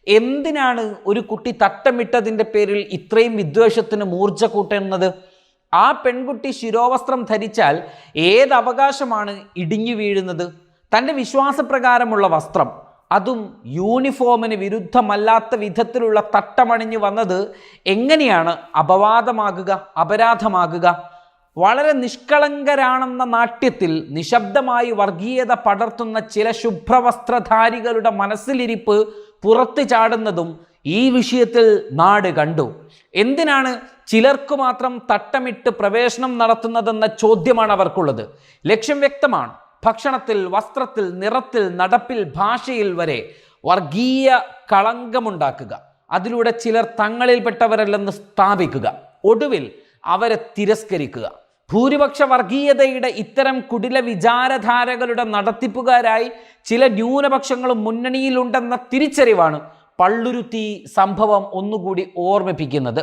എന്തിനാണ് ഒരു കുട്ടി തട്ടമിട്ടതിൻ്റെ പേരിൽ ഇത്രയും വിദ്വേഷത്തിന് മൂർച്ച കൂട്ടുന്നത്? ആ പെൺകുട്ടി ശിരോവസ്ത്രം ധരിച്ചാൽ ഏത് അവകാശമാണ് ഇടിഞ്ഞു വീഴുന്നത്? തൻ്റെ വിശ്വാസപ്രകാരമുള്ള വസ്ത്രം, അതും യൂണിഫോമിന് വിരുദ്ധമല്ലാത്ത വിധത്തിലുള്ള തട്ടമണിഞ്ഞു വന്നത് എങ്ങനെയാണ് അപവാദമാകുക, അപരാധമാകുക? വളരെ നിഷ്കളങ്കരാണെന്ന നാട്യത്തിൽ നിശബ്ദമായി വർഗീയത പടർത്തുന്ന ചില ശുഭ്രവസ്ത്രധാരികളുടെ മനസ്സിലിരിപ്പ് പുറത്തു ചാടുന്നതും ഈ വിഷയത്തിൽ നാട് കണ്ടു. എന്തിനാണ് ചിലർക്ക് മാത്രം തട്ടമിട്ട് പ്രവേശനം നടത്തുന്നതെന്ന ചോദ്യമാണ് അവർക്കുള്ളത്. ലക്ഷ്യം വ്യക്തമാണ്. ഭക്ഷണത്തിൽ, വസ്ത്രത്തിൽ, നിറത്തിൽ, നടപ്പിൽ, ഭാഷയിൽ വരെ വർഗീയ കളങ്കമുണ്ടാക്കുക, അതിലൂടെ ചിലർ തങ്ങളിൽപ്പെട്ടവരല്ലെന്ന് സ്ഥാപിക്കുക, ഒടുവിൽ അവരെ തിരസ്കരിക്കുക. ഭൂരിപക്ഷ വർഗീയതയുടെ ഇത്തരം കുടില വിചാരധാരകളുടെ നടത്തിപ്പുകാരായി ചില ന്യൂനപക്ഷങ്ങളും മുന്നണിയിലുണ്ടെന്ന തിരിച്ചറിവാണ് പള്ളുരുത്തി സംഭവം ഒന്നുകൂടി ഓർമ്മിപ്പിക്കുന്നത്.